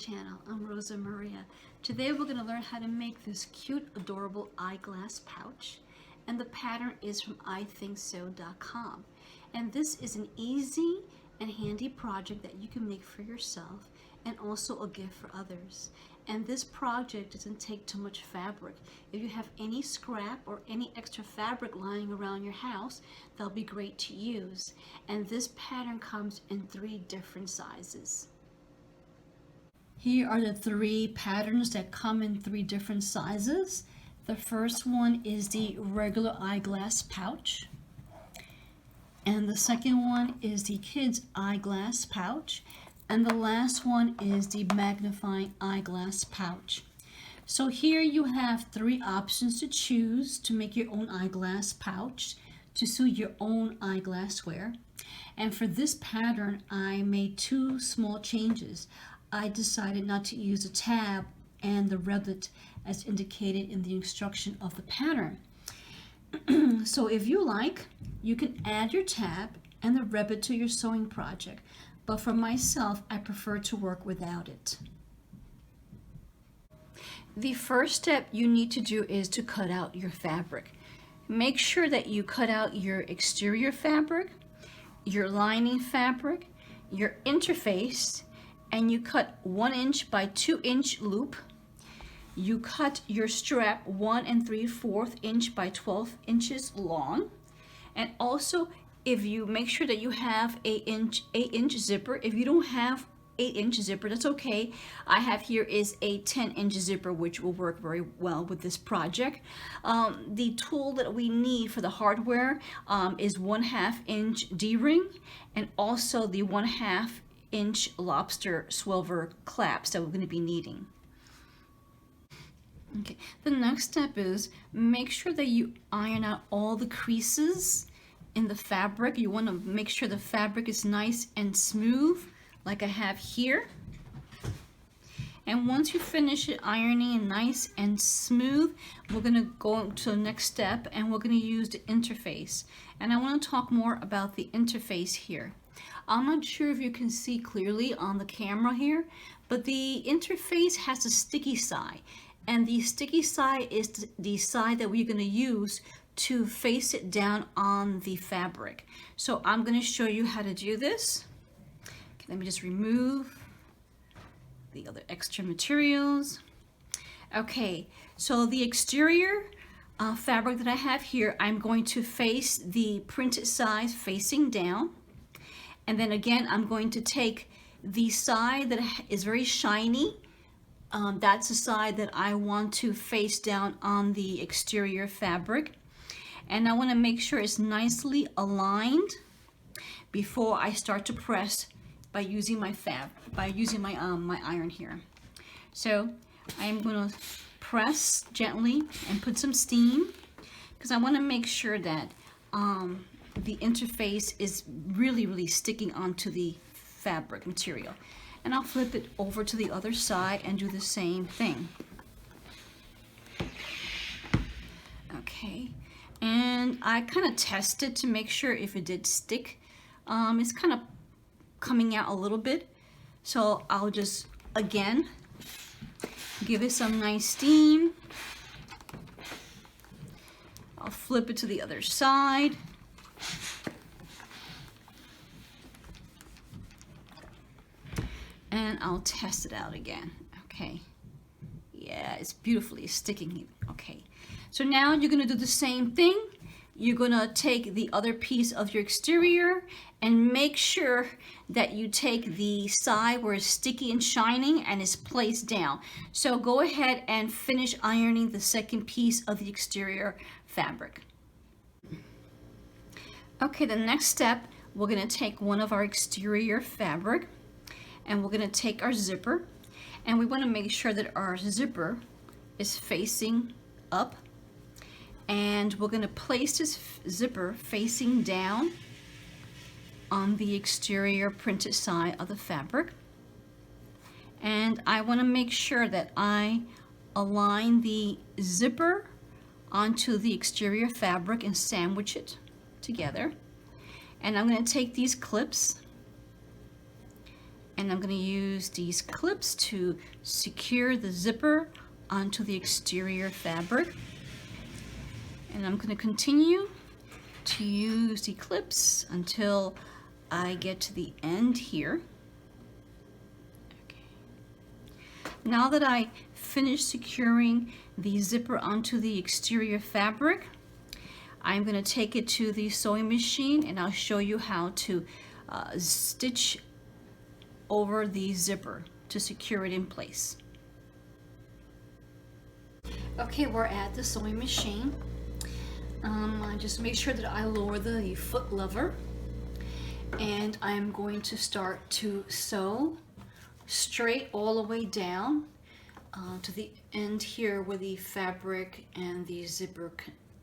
channel. I'm Rosa Maria. Today we're going to learn how to make this cute, adorable eyeglass pouch. And the pattern is from ithinkso.com. And this is an easy and handy project that you can make for yourself and also a gift for others. And this project doesn't take too much fabric. If you have any scrap or any extra fabric lying around your house, they'll be great to use. And this pattern comes in 3 different sizes. Here are the 3 patterns that come in 3 different sizes. The first one is the regular eyeglass pouch. And the second one is the kids' eyeglass pouch. And the last one is the magnifying eyeglass pouch. So here you have 3 options to choose to make your own eyeglass pouch to suit your own eyeglass wear. And for this pattern, I made 2 small changes. I decided not to use a tab and the rivet as indicated in the instruction of the pattern. So if you like, you can add your tab and the rivet to your sewing project. But for myself, I prefer to work without it. The first step you need to do is to cut out your fabric. Make sure that you cut out your exterior fabric, your lining fabric, your interface, and you cut 1 inch by 2 inch loop. You cut your strap 1 3/4 inch by 12 inches long. And also, if you make sure that you have 8 inch zipper. If you don't have 8 inch zipper, that's okay. I have here is a 10 inch zipper, which will work very well with this project. The tool that we need for the hardware is 1/2 inch D-ring and also the 1/2 inch lobster swivel clasps that we're going to be needing. Okay, the next step is make sure that you iron out all the creases in the fabric. You want to make sure the fabric is nice and smooth like I have here. And once you finish it ironing nice and smooth, we're going to go to the next step and we're going to use the interface. And I want to talk more about the interface here. I'm not sure if you can see clearly on the camera here, but the interface has a sticky side. And the sticky side is the side that we're going to use to face it down on the fabric. So I'm going to show you how to do this. Okay, let me just remove the other extra materials. Okay, so the exterior fabric that I have here, I'm going to face the printed side facing down. And then again, I'm going to take the side that is very shiny. That's the side that I want to face down on the exterior fabric. And I want to make sure it's nicely aligned before I start to press by using my my iron here. So I'm going to press gently and put some steam because I want to make sure that the interface is really sticking onto the fabric material. And I'll flip it over to the other side and do the same thing. Okay, and I kind of tested to make sure if it did stick. It's kind of coming out a little bit, so I'll just again give it some nice steam. I'll flip it to the other side. And I'll test it out again. Okay. Yeah, it's beautifully sticking. Okay. So now you're going to do the same thing. You're going to take the other piece of your exterior and make sure that you take the side where it's sticky and shining and is placed down. So go ahead and finish ironing the second piece of the exterior fabric. Okay, the next step, we're going to take one of our exterior fabric and we're going to take our zipper, and we want to make sure that our zipper is facing up, and we're going to place this zipper facing down on the exterior printed side of the fabric. And I want to make sure that I align the zipper onto the exterior fabric and sandwich it together. And I'm going to take these clips And I'm going to use these clips to secure the zipper onto the exterior fabric. And I'm going to continue to use the clips until I get to the end here. Okay. Now that I finished securing the zipper onto the exterior fabric, I'm going to take it to the sewing machine and I'll show you how to stitch over the zipper to secure it in place. Okay, we're at the sewing machine. I just make sure that I lower the foot lever, and I'm going to start to sew straight all the way down to the end here where the fabric and the zipper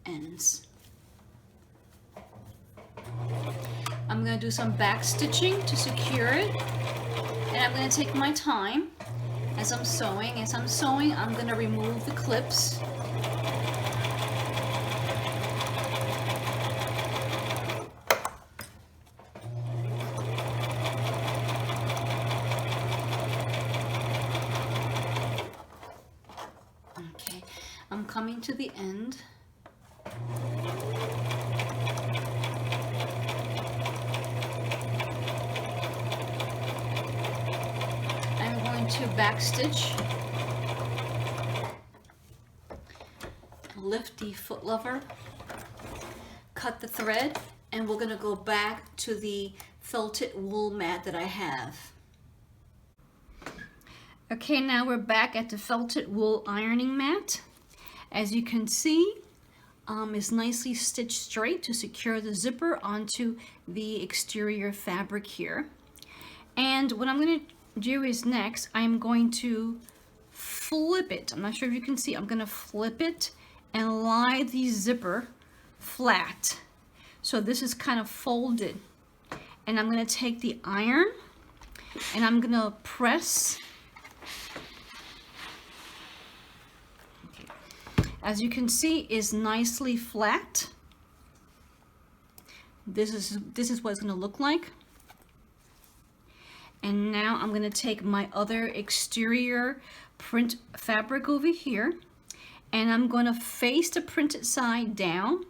ends. I'm going to do some back stitching to secure it, and I'm going to take my time as I'm sewing. As I'm sewing, I'm going to remove the clips. Okay, I'm coming to the end. To back stitch, lift the foot lever, cut the thread, and we're going to go back to the felted wool mat that I have. Okay, now we're back at the felted wool ironing mat. As you can see, it's nicely stitched straight to secure the zipper onto the exterior fabric here. And what I'm going to do is next I'm going to flip it. I'm not sure if you can see. I'm going to flip it and lie the zipper flat. So this is kind of folded. And I'm going to take the iron and I'm going to press. Okay. As you can see, it's nicely flat. This is what it's going to look like. And now I'm going to take my other exterior print fabric over here, and I'm going to face the printed side down,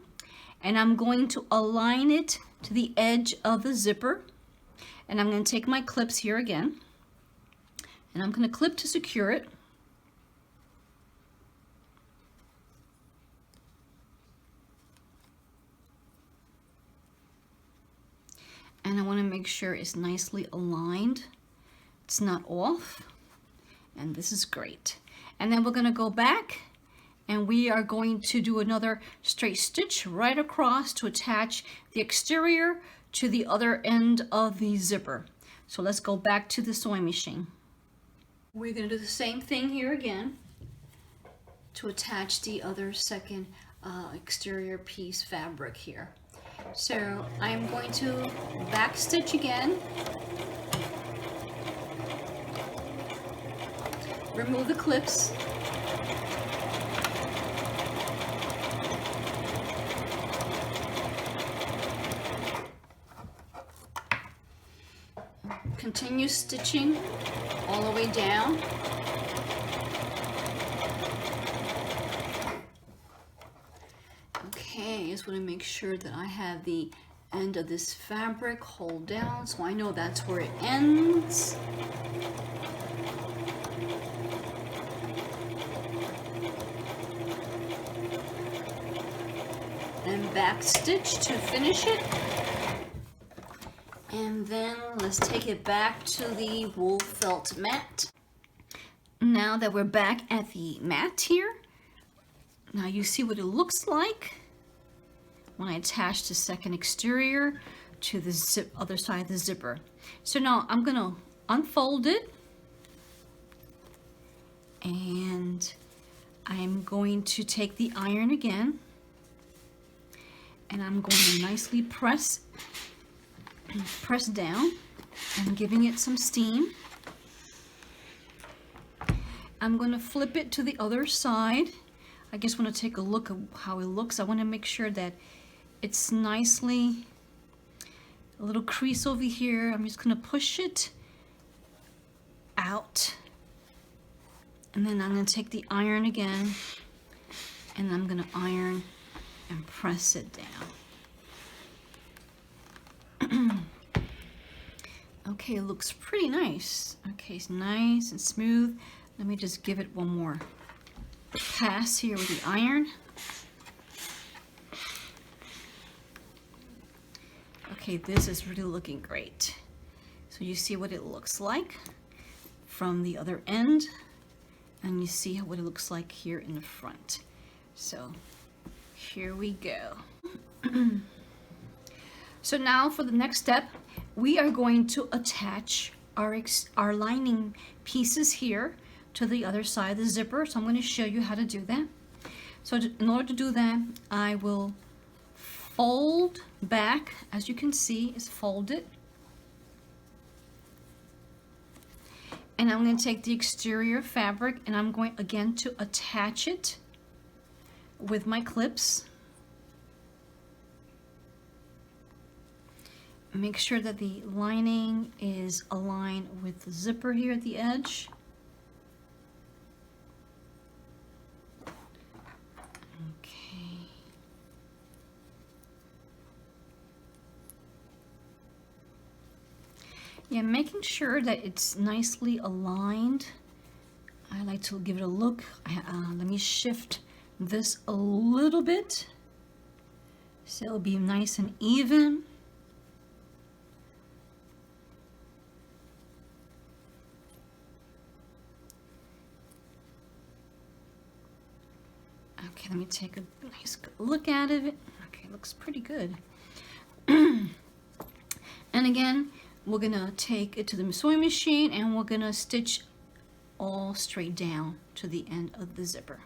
and I'm going to align it to the edge of the zipper. And I'm going to take my clips here again, and I'm going to clip to secure it. And I want to make sure it's nicely aligned. It's not off. And this is great. And then we're going to go back and we are going to do another straight stitch right across to attach the exterior to the other end of the zipper. So let's go back to the sewing machine. We're going to do the same thing here again to attach the other second exterior piece fabric here. So I'm going to back stitch again, remove the clips, continue stitching all the way down. Okay, just want to make sure that I have the end of this fabric hold down so I know that's where it ends. And back stitch to finish it. And then let's take it back to the wool felt mat. Now that we're back at the mat here, now you see what it looks like when I attach the second exterior to the other side of the zipper. So now I'm gonna unfold it, and I'm going to take the iron again, and I'm going to nicely press down and giving it some steam. I'm going to flip it to the other side. I just want to take a look at how it looks. I want to make sure that it's nicely, a little crease over here. I'm just going to push it out. And then I'm going to take the iron again, and I'm going to iron and press it down. Okay, it looks pretty nice. Okay, it's nice and smooth. Let me just give it one more pass here with the iron. Okay, this is really looking great. So you see what it looks like from the other end, and you see what it looks like here in the front. So here we go. So now for the next step, we are going to attach our lining pieces here to the other side of the zipper. So I'm going to show you how to do that. So in order to do that, I will fold back. As you can see, it's folded. And I'm going to take the exterior fabric and I'm going again to attach it with my clips. Make sure that the lining is aligned with the zipper here at the edge. Okay. Yeah, making sure that it's nicely aligned. I like to give it a look. Let me shift this a little bit so it'll be nice and even. Okay, let me take a nice look at it. Okay, it looks pretty good. And again, we're gonna take it to the sewing machine and we're gonna stitch all straight down to the end of the zipper.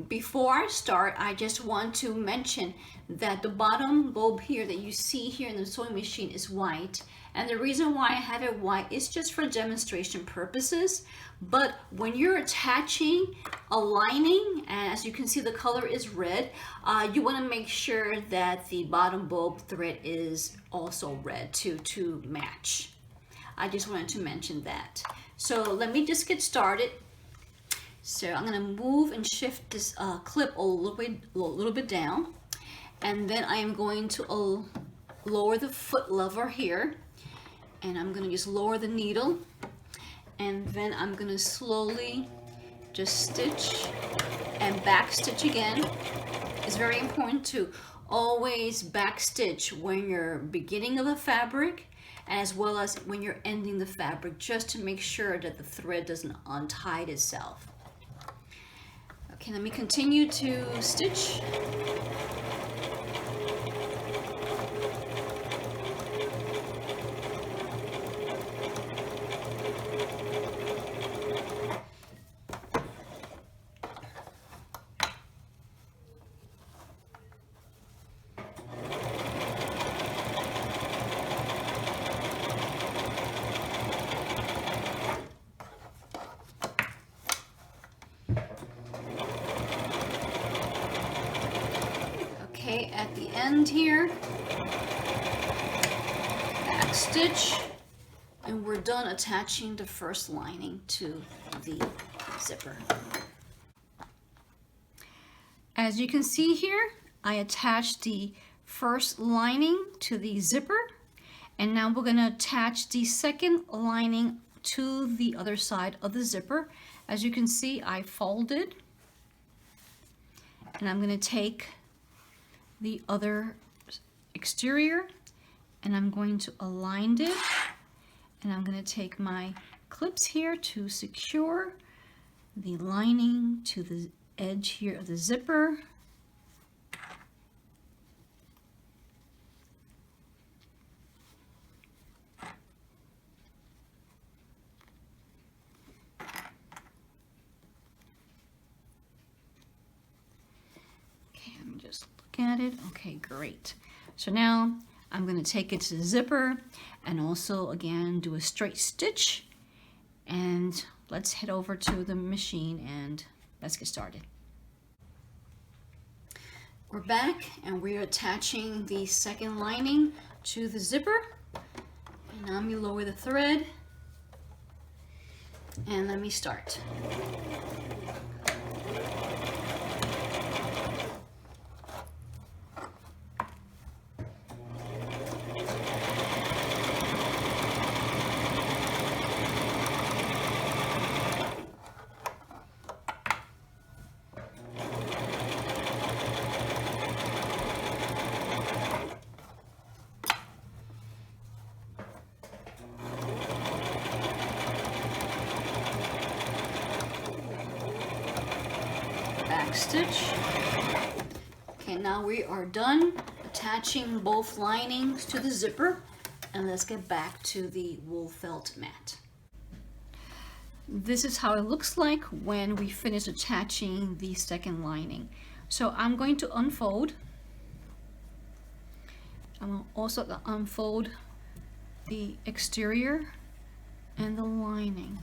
Before I start, I just want to mention that the bottom lobe here that you see here in the sewing machine is white. And the reason why I have it white is just for demonstration purposes. But when you're attaching a lining, and as you can see the color is red, you want to make sure that the bottom bulb thread is also red to match. I just wanted to mention that. So let me just get started. So I'm going to move and shift this clip a little bit down, and then I am going to lower the foot lever here, and I'm going to just lower the needle, and then I'm going to slowly just stitch and back stitch again. It's very important to always back stitch when you're beginning of a fabric as well as when you're ending the fabric, just to make sure that the thread doesn't untie itself. Okay, let me continue to stitch. Okay, at the end here, back stitch, and we're done attaching the first lining to the zipper. As you can see here, I attached the first lining to the zipper, and now we're going to attach the second lining to the other side of the zipper. As you can see, I folded, and I'm going to take the other exterior and I'm going to align it, and I'm going to take my clips here to secure the lining to the edge here of the zipper. Okay, let me just look at it. Okay, great. So now I'm going to take it to the zipper and also again do a straight stitch, and let's head over to the machine and let's get started. We're back and we're attaching the second lining to the zipper. And Now let me lower the thread and let me start. Back stitch. Okay, now we are done attaching both linings to the zipper, and let's get back to the wool felt mat. This is how it looks like when we finish attaching the second lining. So I'm going to unfold. I'm going to also unfold the exterior and the lining.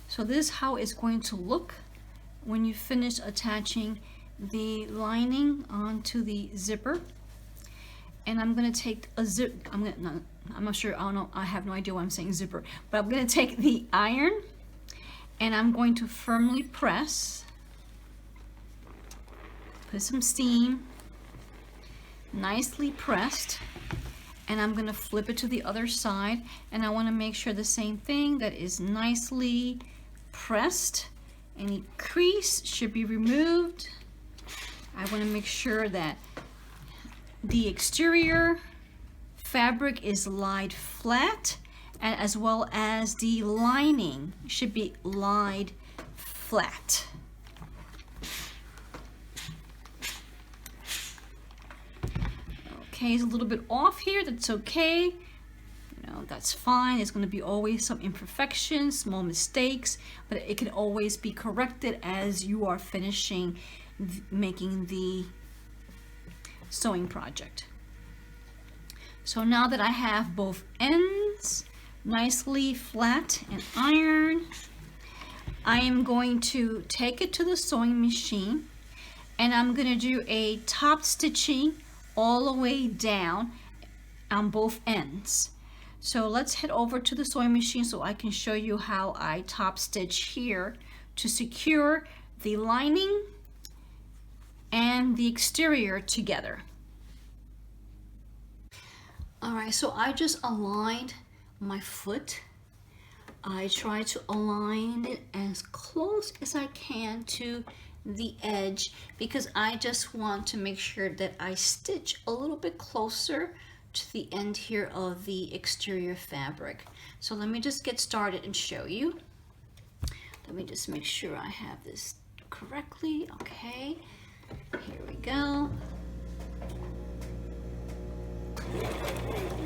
So this is how it's going to look when you finish attaching the lining onto the zipper. And I'm going to take a zip, I'm not sure, I don't know, I have no idea why I'm saying zipper, but I'm going to take the iron and I'm going to firmly press, put some steam, nicely pressed, and I'm going to flip it to the other side, and I want to make sure the same thing, that is nicely pressed. Any crease should be removed. I want to make sure that the exterior fabric is lied flat, and as well as the lining should be lied flat. Okay, it's a little bit off here, that's okay. You know, that's fine. There's going to be always some imperfections, small mistakes, but it can always be corrected as you are finishing making the sewing project. So now that I have both ends nicely flat and iron, I am going to take it to the sewing machine, and I'm going to do a top stitching all the way down on both ends. So let's head over to the sewing machine so I can show you how I top stitch here to secure the lining and the exterior together. Alright, so I just aligned my foot. I try to align it as close as I can to the edge because I just want to make sure that I stitch a little bit closer to the end here of the exterior fabric. So let me just get started and show you. Let me just make sure I have this correctly. Okay, here we go.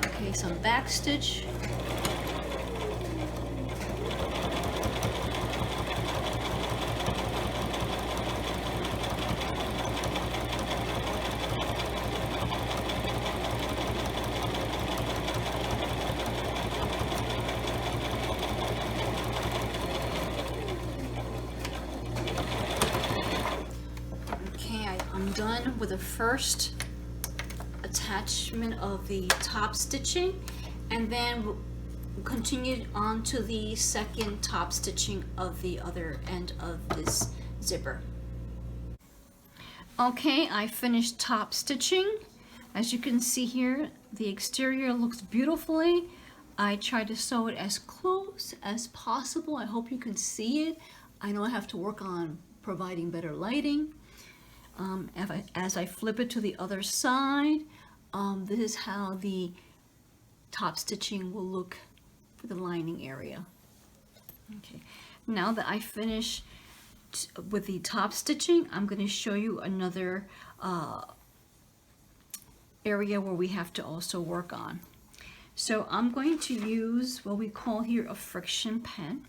Okay, some back stitch. I'm done with the first attachment of the top stitching, and then we'll continue on to the second top stitching of the other end of this zipper. Okay, I finished top stitching. As you can see here, the exterior looks beautifully. I tried to sew it as close as possible. I hope you can see it. I know I have to work on providing better lighting. As I flip it to the other side, this is how the top stitching will look for the lining area. Okay, now that I finish with the top stitching, I'm going to show you another area where we have to also work on. So I'm going to use what we call here a friction pen,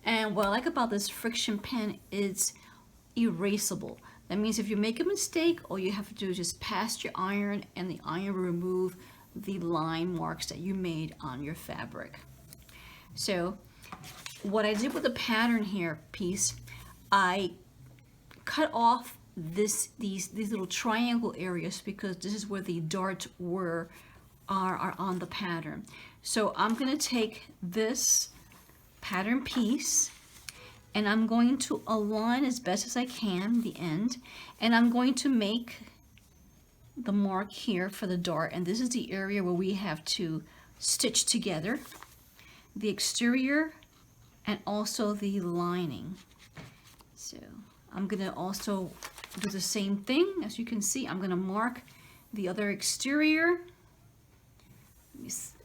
and what I like about this friction pen is erasable. That means if you make a mistake, all you have to do is just pass your iron, and the iron will remove the line marks that you made on your fabric. So what I did with the pattern here piece, I cut off these little triangle areas because this is where the darts were are on the pattern. So I'm going to take this pattern piece and I'm going to align as best as I can the end, and I'm going to make the mark here for the dart, and this is the area where we have to stitch together the exterior and also the lining. So I'm going to also do the same thing. As you can see, I'm going to mark the other exterior.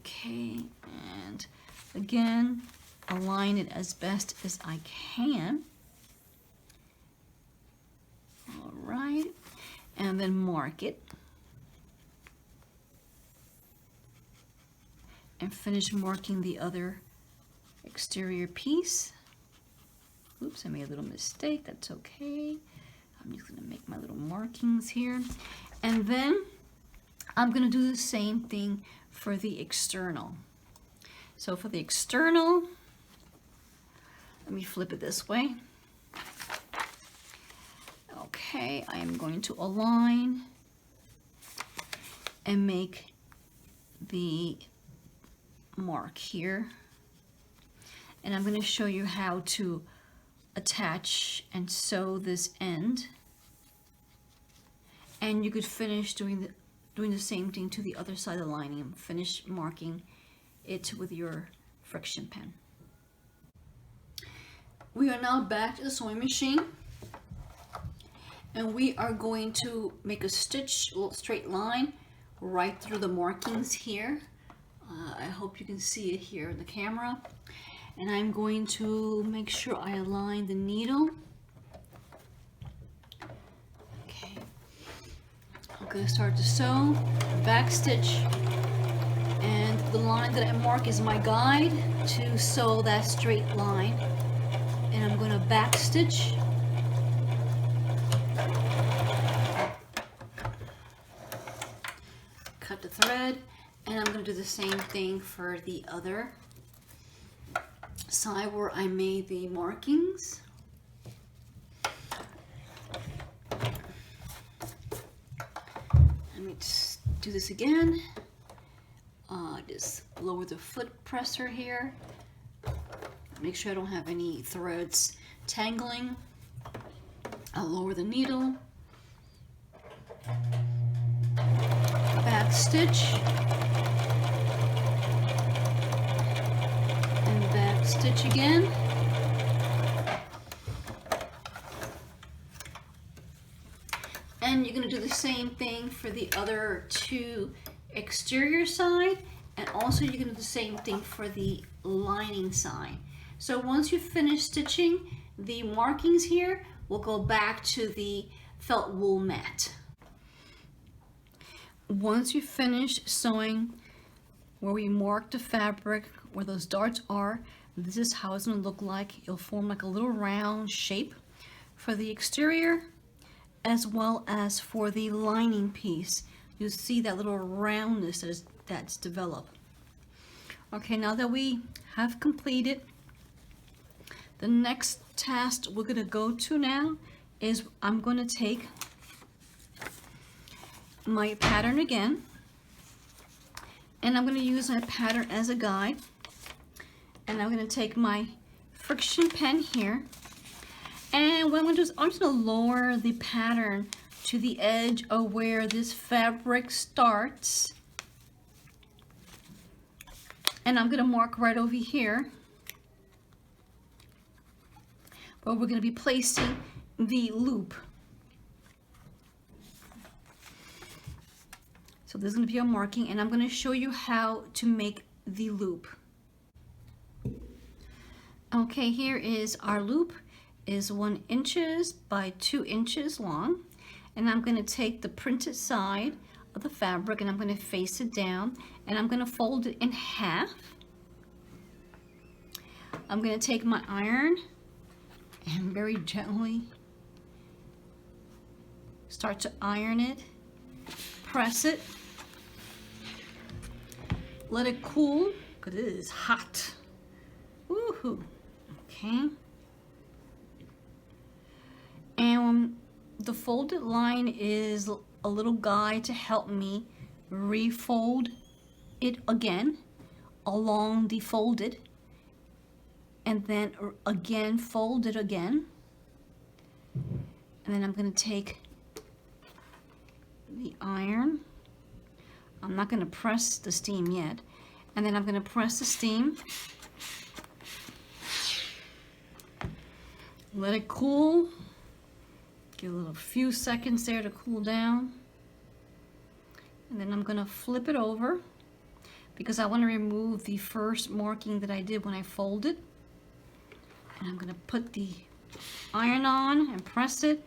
Okay, and again, align it as best as I can. All right, and then mark it. And finish marking the other exterior piece. Oops, I made a little mistake, that's okay. I'm just gonna make my little markings here. And then I'm gonna do the same thing for the external. So for the external, let me flip it this way. Okay, I am going to align and make the mark here. And I'm going to show you how to attach and sew this end. And you could finish doing the same thing to the other side of the lining and finish marking it with your friction pen. We are now back to the sewing machine, and we are going to make a stitch, a little straight line right through the markings here. I hope you can see it here in the camera. And I'm going to make sure I align the needle. Okay, I'm going to start to sew, back stitch, and the line that I mark is my guide to sew that straight line. And I'm going to back stitch, cut the thread, and I'm going to do the same thing for the other side where I made the markings. Let me just do this again. Just lower the foot presser here. Make sure I don't have any threads tangling. I'll lower the needle. Back stitch. And back stitch again. And you're going to do the same thing for the other two exterior side, and also you're going to do the same thing for the lining side. So once you finish stitching the markings here, we'll go back to the felt wool mat. Once you finish sewing where we marked the fabric, where those darts are, this is how it's going to look like. It'll form like a little round shape for the exterior as well as for the lining piece. You'll see that little roundness that's developed. Okay, now that we have completed, the next task we're going to go to now is I'm going to take my pattern again, and I'm going to use my pattern as a guide, and I'm going to take my friction pen here, and what I'm going to do is I'm just going to lower the pattern to the edge of where this fabric starts, and I'm going to mark right over here where we're going to be placing the loop. So this is going to be our marking, and I'm going to show you how to make the loop. Okay, here is our loop. Is 1 inch by 2 inches long, and I'm going to take the printed side of the fabric and I'm going to face it down, and I'm going to fold it in half. I'm going to take my iron and very gently start to iron it, press it, let it cool because it is hot. Woohoo! Okay. And the folded line is a little guide to help me refold it again along the folded, and then again fold it again, and then I'm going to take the iron. I'm not going to press the steam yet, and then I'm going to press the steam, let it cool, give a little few seconds there to cool down, and then I'm going to flip it over because I want to remove the first marking that I did when I folded. And I'm going to put the iron on and press it,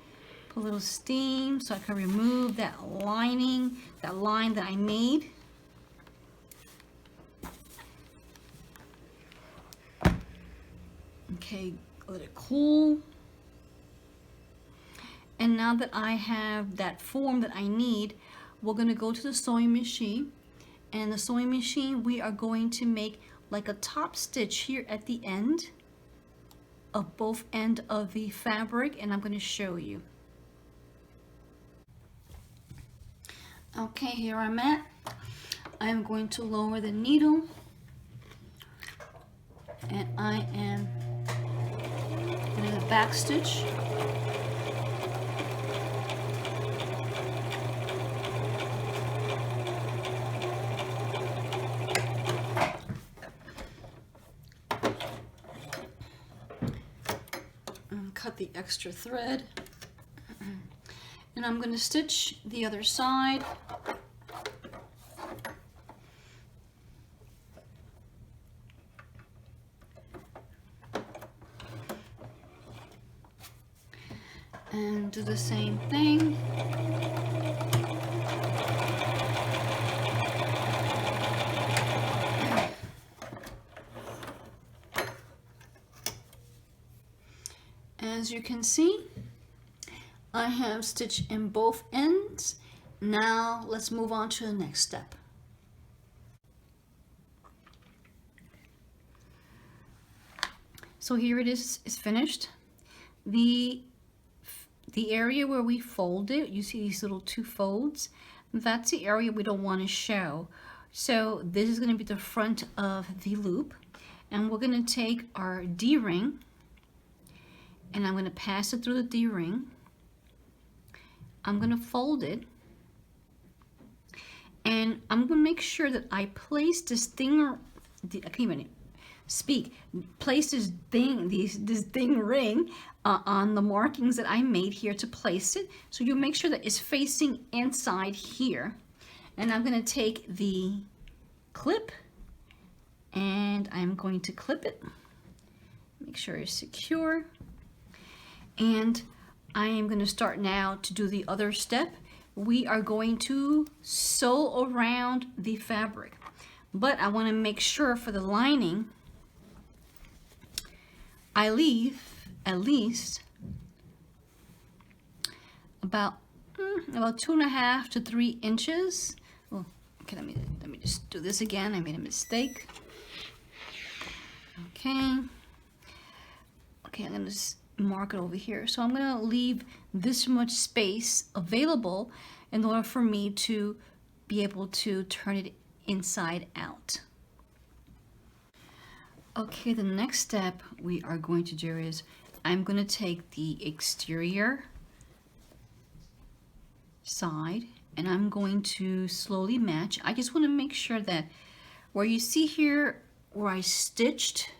put a little steam so I can remove that lining, that line that I made. Okay, let it cool. And now that I have that form that I need, we're going to go to the sewing machine. And the sewing machine, we are going to make like a top stitch here at the end of both end of the fabric, and I'm going to show you. Okay, here I'm at. I'm going to lower the needle, and I am going to back stitch. Cut the extra thread, and I'm going to stitch the other side. And do the same thing. As you can see, I have stitched in both ends. Now let's move on to the next step. So here it is, it's finished. The area where we fold it, you see these little two folds, that's the area we don't want to show. So this is going to be the front of the loop, and we're going to take our D-ring, and I'm going to pass it through the D-ring. I'm going to fold it, and I'm going to make sure that I place this thing, I can't even speak, place this thing ring on the markings that I made here to place it. So you make sure that it's facing inside here. And I'm going to take the clip, and I'm going to clip it, make sure it's secure. And I am going to start now to do the other step. We are going to sew around the fabric, but I want to make sure for the lining I leave at least about 2.5 to 3 inches. Oh, okay, let me just do this again. I made a mistake. Okay, I'm going to mark it over here. So I'm going to leave this much space available in order for me to be able to turn it inside out. Okay, the next step we are going to do is I'm going to take the exterior side and I'm going to slowly match. I just want to make sure that where you see here where I stitched,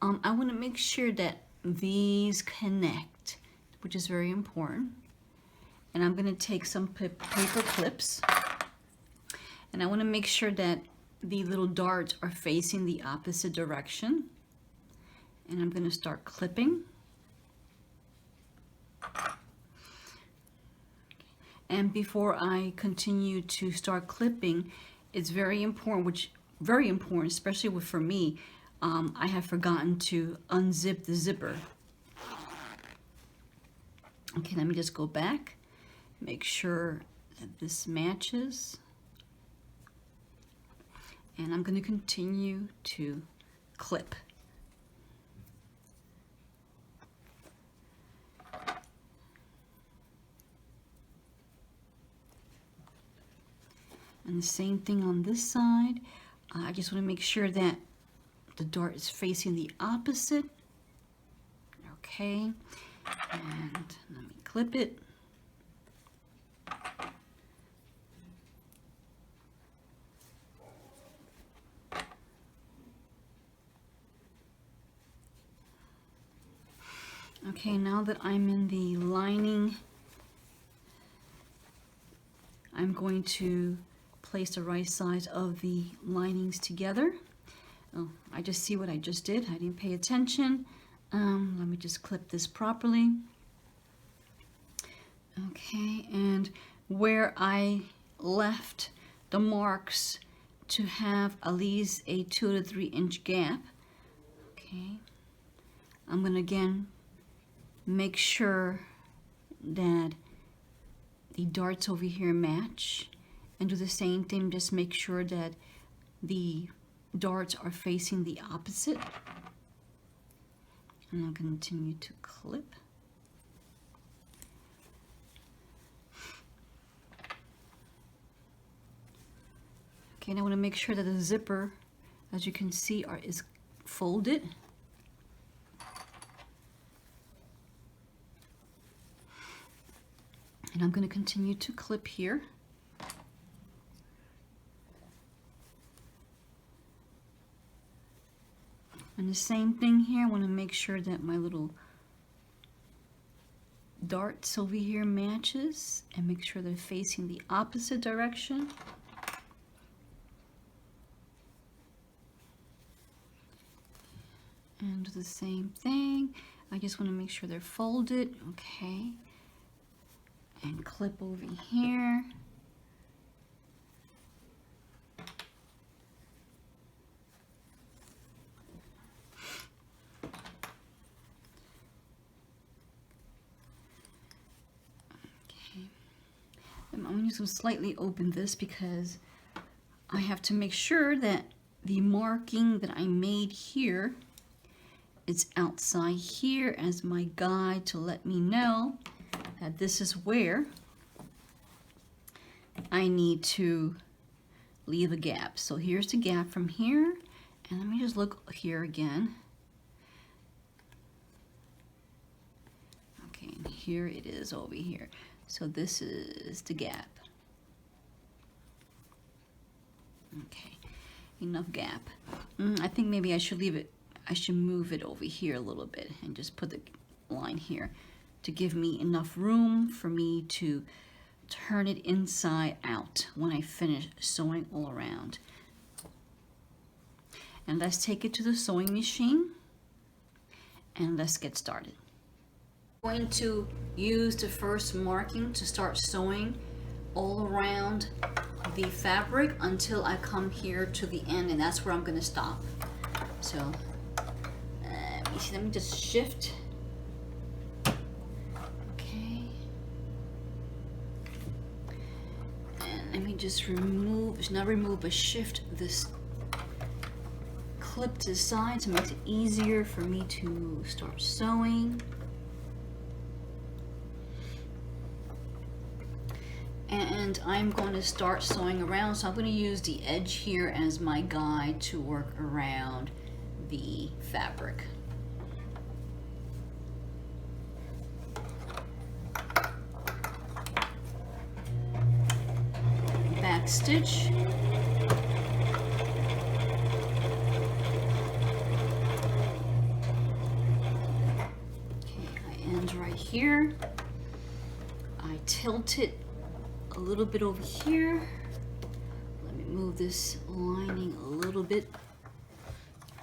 I want to make sure that these connect, which is very important. And I'm going to take some paper clips, and I want to make sure that the little darts are facing the opposite direction. And I'm going to start clipping. And before I continue to start clipping, it's very important, especially for me, I have forgotten to unzip the zipper. Okay, let me just go back, make sure that this matches. And I'm going to continue to clip. And the same thing on this side. I just want to make sure that the dart is facing the opposite. Okay, and let me clip it. Okay, now that I'm in the lining, I'm going to place the right sides of the linings together. Oh, I just see what I just did. I didn't pay attention. Let me just clip this properly. Okay, and where I left the marks to have at least a 2 to 3 inch gap, okay, I'm going to again make sure that the darts over here match, and do the same thing. Just make sure that the darts are facing the opposite. And I'll continue to clip. Okay, and I want to make sure that the zipper, as you can see, is folded. And I'm going to continue to clip here. And the same thing here, I want to make sure that my little darts over here matches, and make sure they're facing the opposite direction. And do the same thing. I just want to make sure they're folded. Okay. And clip over here. I'm going to slightly open this because I have to make sure that the marking that I made here is outside here as my guide to let me know that this is where I need to leave a gap. So here's the gap from here, and let me just look here again. Okay, and here it is over here. So this is the gap. Okay, enough gap. I think maybe I should leave it, I should move it over here a little bit and just put the line here to give me enough room for me to turn it inside out when I finish sewing all around. And let's take it to the sewing machine and let's get started. I'm going to use the first marking to start sewing all around the fabric until I come here to the end, and that's where I'm going to stop. So let me just shift. Okay, and let me just remove, not remove, but shift this clip to the side to make it easier for me to start sewing. And I'm going to start sewing around, so I'm going to use the edge here as my guide to work around the fabric. Back stitch. Okay, I end right here. I tilt it a little bit over here. Let me move this lining a little bit.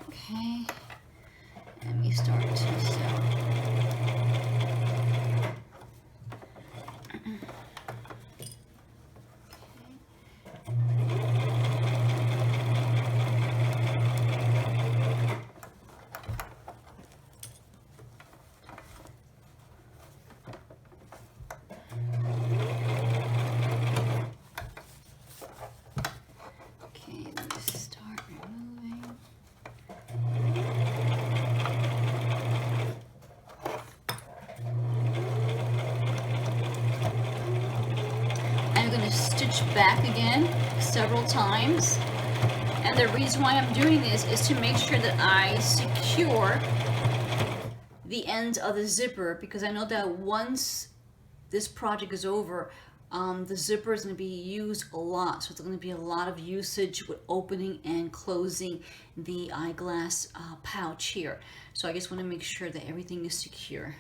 Okay, let me start to sew. I stitch back again several times. And the reason why I'm doing this is to make sure that I secure the ends of the zipper, because I know that once this project is over, the zipper is going to be used a lot. So it's going to be a lot of usage with opening and closing the eyeglass pouch here. So I just want to make sure that everything is secure.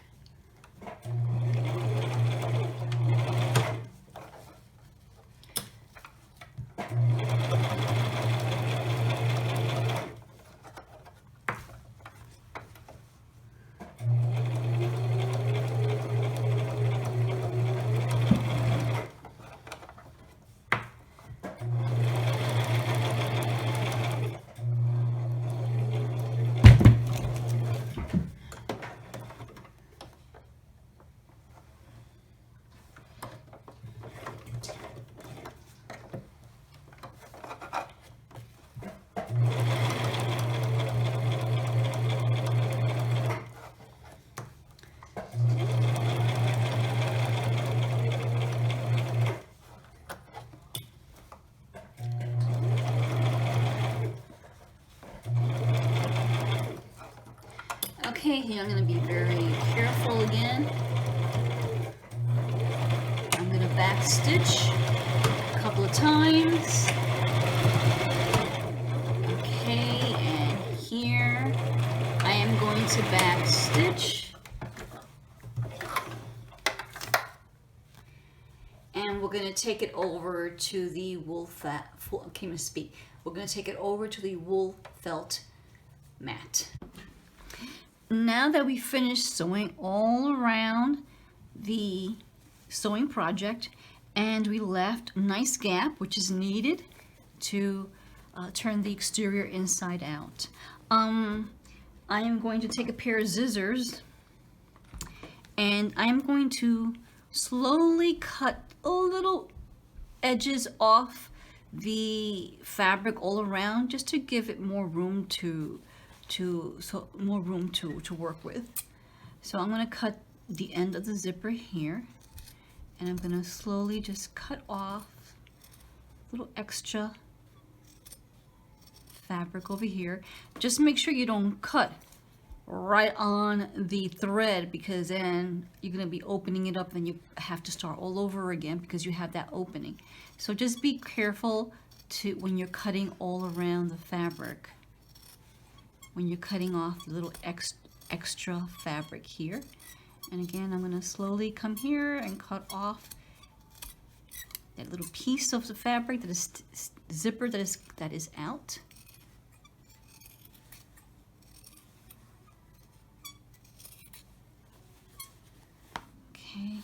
Okay, here I'm going to be very careful again. I'm going to back stitch a couple of times. Okay, and here I am going to back stitch. And we're going to take it over to the wool felt, I can't even speak. We're going to take it over to the wool felt mat. Now that we finished sewing all around the sewing project and we left a nice gap which is needed to turn the exterior inside out, I am going to take a pair of scissors and I'm going to slowly cut a little edges off the fabric all around, just to give it more room to work with. So I'm going to cut the end of the zipper here, and I'm going to slowly just cut off a little extra fabric over here. Just make sure you don't cut right on the thread, because then you're going to be opening it up and you have to start all over again because you have that opening. So just be careful when you're cutting all around the fabric, when you're cutting off the little extra fabric here. And again, I'm going to slowly come here and cut off that little piece of the fabric that is zipper that is out. Okay.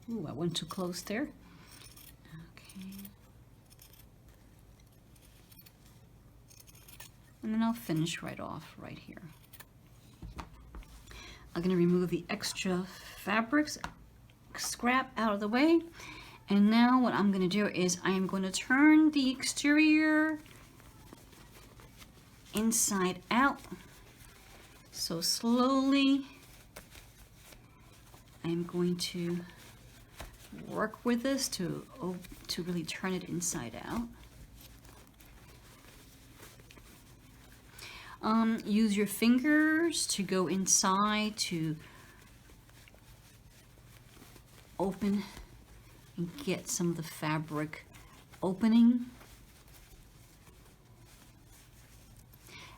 Ooh, I went too close there. Okay. And then I'll finish right off right here. I'm going to remove the extra fabrics scrap out of the way. And now what I'm going to do is I am going to turn the exterior inside out. So slowly I'm going to work with this to really turn it inside out. Use your fingers to go inside to open and get some of the fabric opening.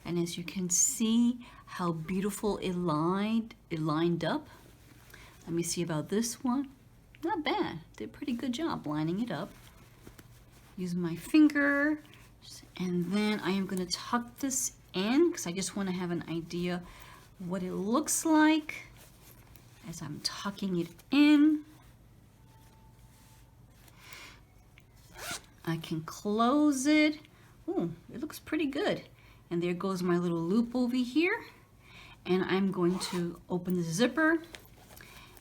And as you can see how beautiful it lined up. Let me see about this one. Not bad. Did a pretty good job lining it up. Use my finger, and then I am going to tuck this in because I just want to have an idea what it looks like as I'm tucking it in. I can close it. Ooh, it looks pretty good. And there goes my little loop over here. And I'm going to open the zipper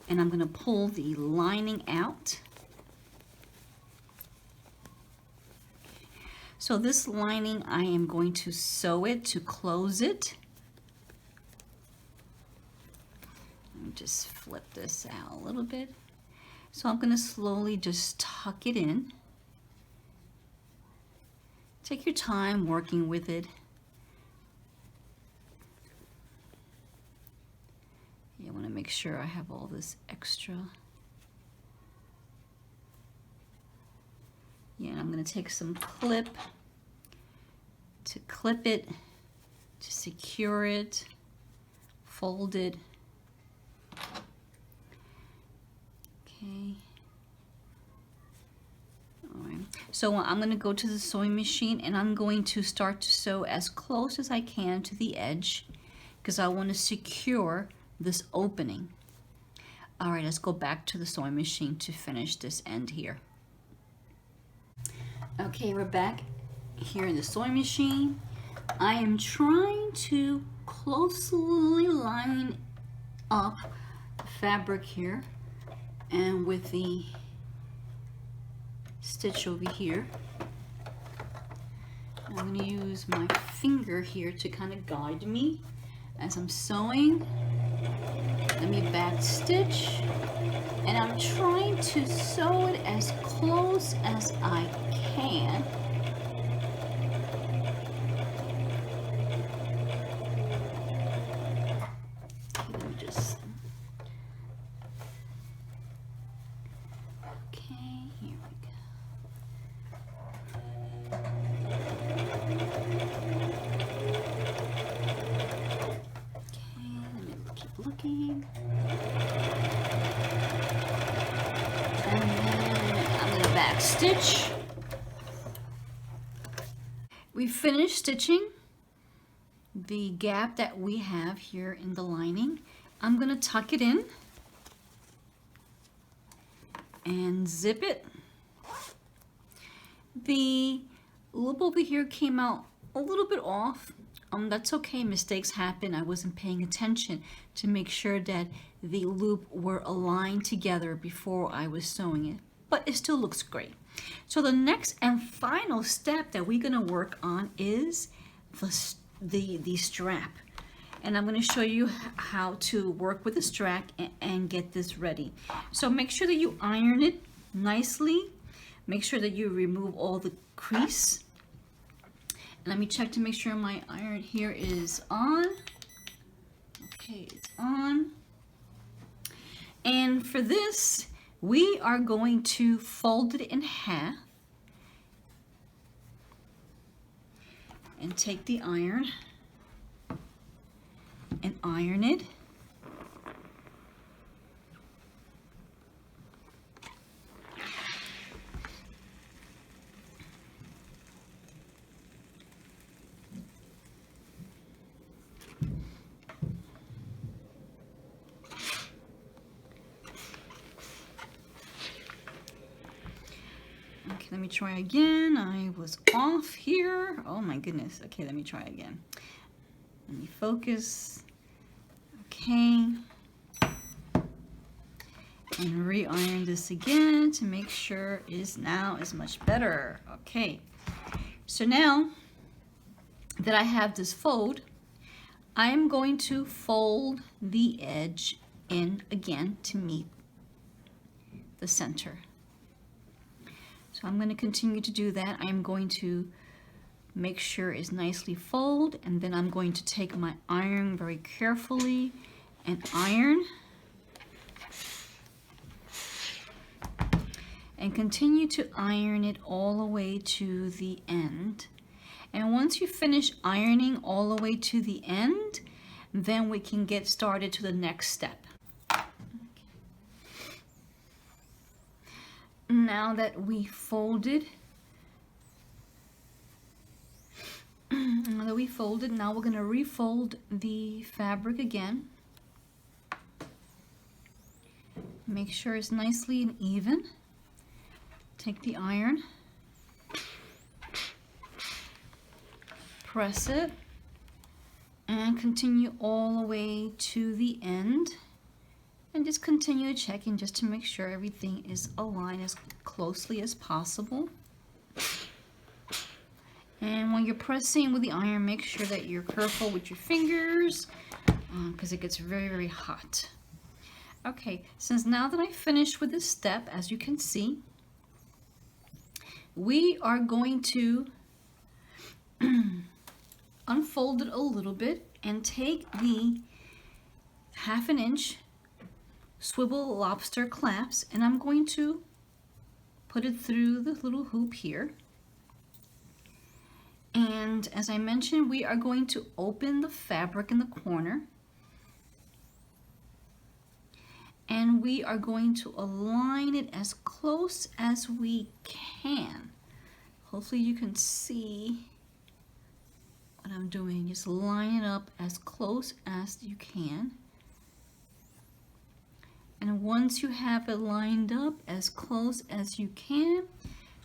and I'm going to pull the lining out. So this lining, I am going to sew it to close it. Let me just flip this out a little bit. So I'm going to slowly just tuck it in. Take your time working with it. I want to make sure I have all this extra. Yeah, and I'm going to take some clip to clip it, to secure it, fold it. Okay. All right. So I'm going to go to the sewing machine and I'm going to start to sew as close as I can to the edge because I want to secure this opening. All right, let's go back to the sewing machine to finish this end here. Okay, we're back here in the sewing machine. I am trying to closely line up the fabric here and with the stitch over here. I'm going to use my finger here to kind of guide me as I'm sewing. Let me back stitch, and I'm trying to sew it as close as I can. Okay, let me just. Okay, here we go. Okay, let me keep looking. And then I'm going to back stitch. We finished stitching the gap that we have here in the lining. I'm going to tuck it in and zip it. The loop over here came out a little bit off. That's okay, mistakes happen. I wasn't paying attention to make sure that the loop were aligned together before I was sewing it, but it still looks great. So the next and final step that we're going to work on is the strap. And I'm going to show you how to work with the strap and get this ready. So make sure that you iron it nicely. Make sure that you remove all the crease. And let me check to make sure my iron here is on. Okay, it's on. And for this, we are going to fold it in half and take the iron and iron it. Okay, let me try again. I was off here. Oh my goodness. Okay, let me try again. Let me focus. Okay. And re-iron this again to make sure is now is much better. Okay. So now that I have this fold, I'm going to fold the edge in again to meet the center. So I'm going to continue to do that. I'm going to make sure it's nicely fold, and then I'm going to take my iron very carefully and iron. And continue to iron it all the way to the end. And once you finish ironing all the way to the end, then we can get started to the next step. Now that we folded, now we're going to refold the fabric again. Make sure it's nicely and even. Take the iron, press it, and continue all the way to the end. And just continue checking just to make sure everything is aligned as closely as possible. And when you're pressing with the iron, make sure that you're careful with your fingers because it gets very, very hot. Okay, since now that I finished with this step, as you can see, we are going to unfold it a little bit and take the 1/2 inch swivel lobster clasps, and I'm going to put it through the little hoop here. And as I mentioned, we are going to open the fabric in the corner, and we are going to align it as close as we can. Hopefully you can see what I'm doing. Just line it up as close as you can. And once you have it lined up as close as you can,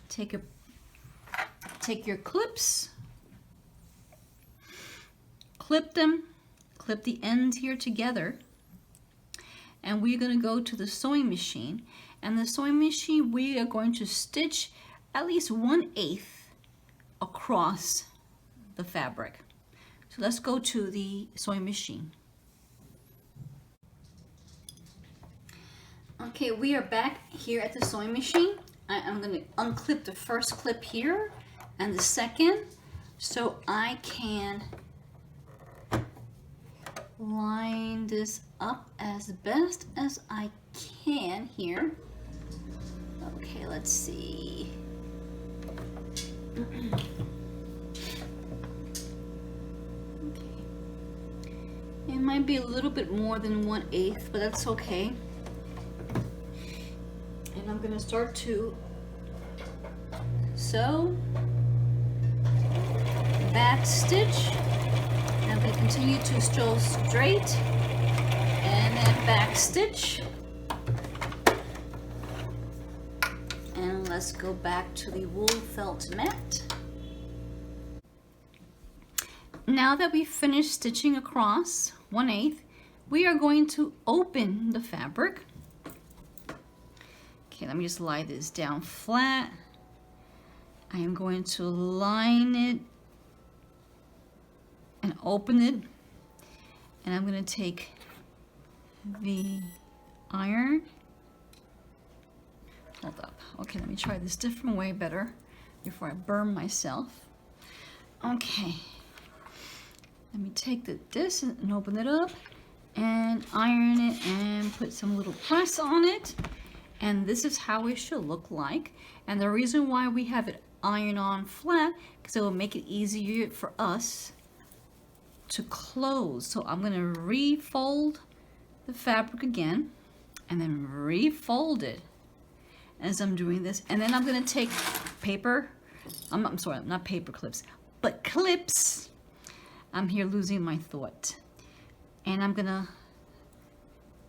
take your clips, clip them, clip the ends here together, and we're going to go to the sewing machine. And the sewing machine, we are going to stitch at least 1/8 across the fabric. So let's go to the sewing machine. Okay, we are back here at the sewing machine. I'm going to unclip the first clip here and the second, so I can line this up as best as I can here. Okay, let's see. Okay. It might be a little bit more than 1/8, but that's okay. And I'm going to start to sew, back stitch, and I'm going to continue to sew straight, and then back stitch, and let's go back to the wool felt mat. Now that we've finished stitching across 1/8, we are going to open the fabric. Okay, let me just lie this down flat. I am going to line it and open it, and I'm going to take the iron. Hold up. Okay, let me try this different way better before I burn myself. Okay, let me take this and open it up and iron it and put some little press on it. And this is how it should look like. And the reason why we have it iron on flat, because it will make it easier for us to close. So I'm going to refold the fabric again and then refold it as I'm doing this. And then I'm going to take paper, I'm sorry, not paper clips, but clips. I'm here losing my thought. And I'm going to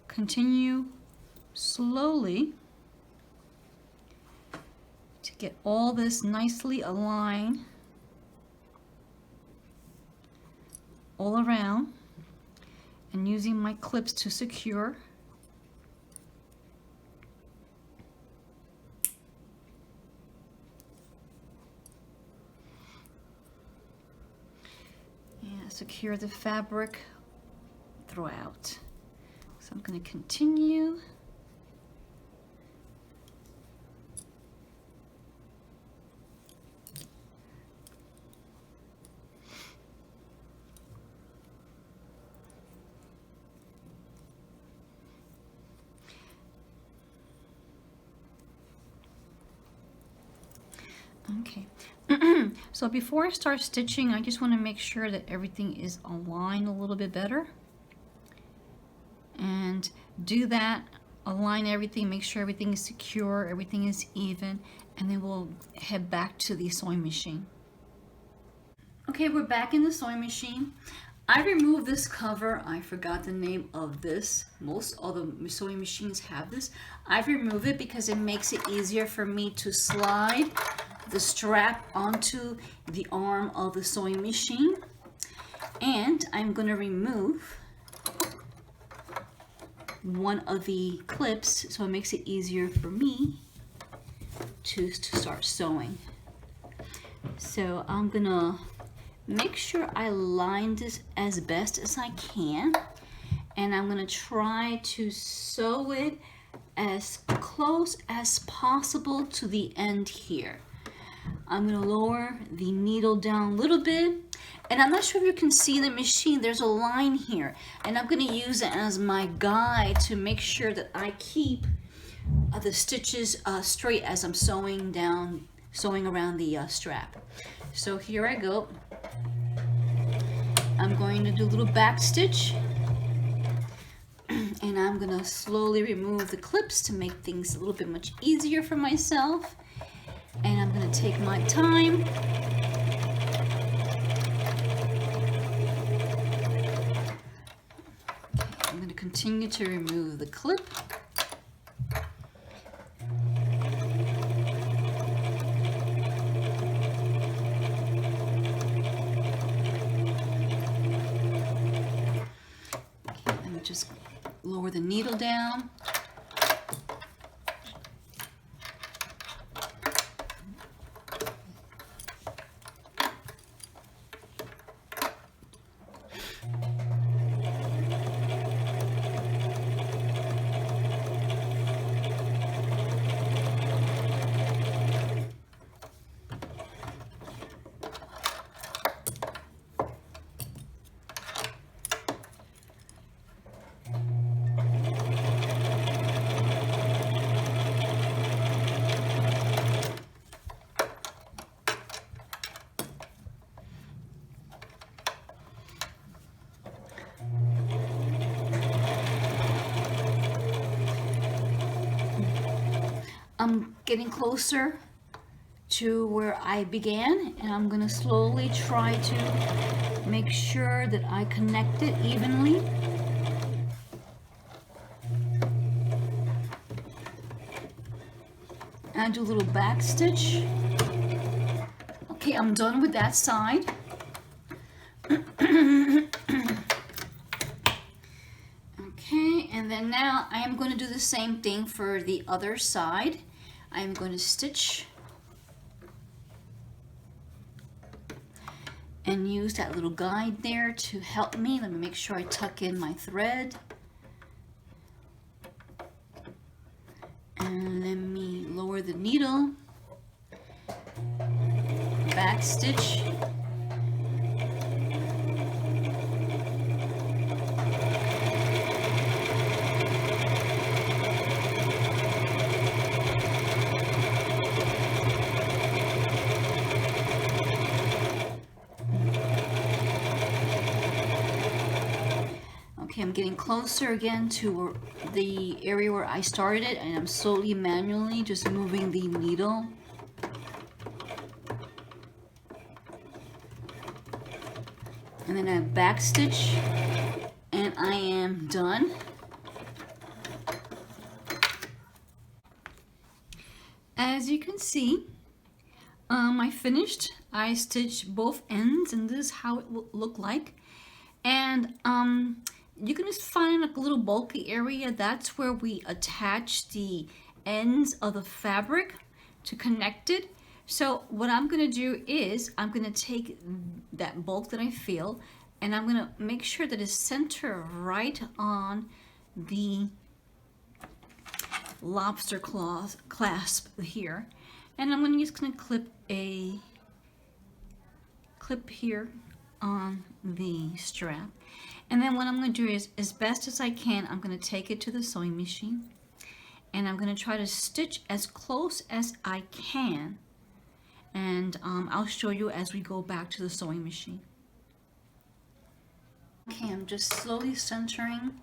continue slowly to get all this nicely aligned all around, and using my clips to secure. Yeah, secure the fabric throughout. So I'm going to continue. Okay, so before I start stitching, I just want to make sure that everything is aligned a little bit better. And do that, align everything, make sure everything is secure, everything is even, and then we'll head back to the sewing machine. Okay, we're back in the sewing machine. I removed this cover. I forgot the name of this. Most all the sewing machines have this. I've removed it because it makes it easier for me to slide the strap onto the arm of the sewing machine. And I'm going to remove one of the clips so it makes it easier for me to start sewing. So I'm going to make sure I line this as best as I can, and I'm going to try to sew it as close as possible to the end here. I'm going to lower the needle down a little bit, and I'm not sure if you can see the machine, there's a line here, and I'm going to use it as my guide to make sure that I keep the stitches straight as I'm sewing around the strap. So here I go. I'm going to do a little back stitch, and I'm going to slowly remove the clips to make things a little bit much easier for myself. And I'm going to take my time. I'm going to continue to remove the clip. Just lower the needle down. I'm getting closer to where I began, and I'm going to slowly try to make sure that I connect it evenly. And do a little back stitch. Okay, I'm done with that side. Okay, and then now I am going to do the same thing for the other side. I am going to stitch and use that little guide there to help me. Let me make sure I tuck in my thread. And let me lower the needle, back stitch, I'm getting closer again to the area where I started, and I'm slowly manually just moving the needle. And then I back stitch, and I am done. As you can see, I finished. I stitched both ends, and this is how it will look like. And you can just find like a little bulky area. That's where we attach the ends of the fabric to connect it. So what I'm going to do is I'm going to take that bulk that I feel, and I'm going to make sure that it's centered right on the lobster clasp here. And I'm just going to clip here on the strap. And then what I'm going to do is, as best as I can, I'm going to take it to the sewing machine, and I'm going to try to stitch as close as I can, and I'll show you as we go back to the sewing machine. Okay, I'm just slowly centering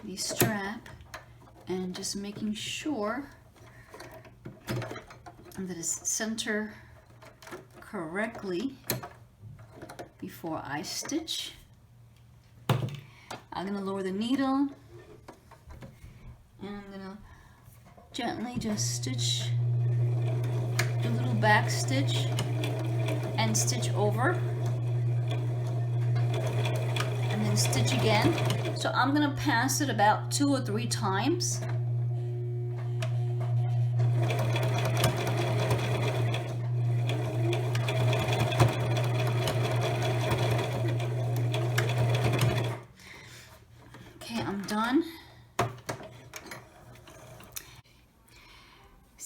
the strap and just making sure that it's centered correctly before I stitch. I'm going to lower the needle, and I'm going to gently just stitch, do a little back stitch and stitch over, and then stitch again. So I'm going to pass it about 2 or 3 times.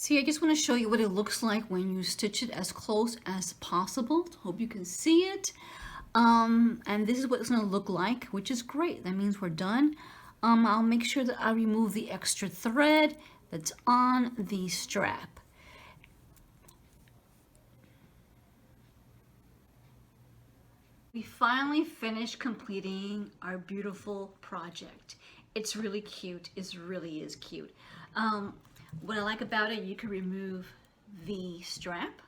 See, I just want to show you what it looks like when you stitch it as close as possible. Hope you can see it. And this is what it's going to look like, which is great. That means we're done. I'll make sure that I remove the extra thread that's on the strap. We finally finished completing our beautiful project. It's really cute. It really is cute. What I like about it, you can remove the strap.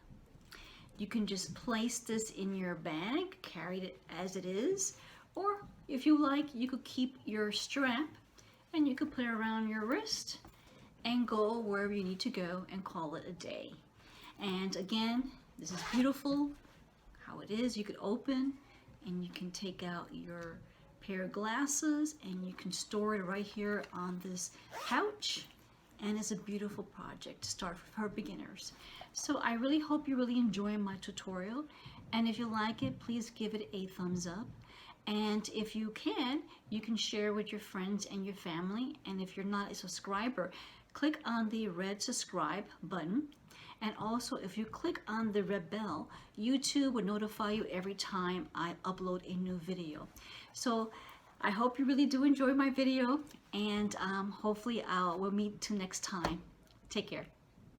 You can just place this in your bag, carry it as it is, or if you like, you could keep your strap and you could put it around your wrist and go wherever you need to go and call it a day. And again, this is beautiful how it is. You could open and you can take out your pair of glasses and you can store it right here on this pouch. And it's a beautiful project to start for beginners. So I really hope you really enjoy my tutorial, and if you like it, please give it a thumbs up. And if you can share with your friends and your family. And if you're not a subscriber, click on the red subscribe button. And also, if you click on the red bell, YouTube will notify you every time I upload a new video. So I hope you really do enjoy my video, and hopefully we'll meet till next time. Take care.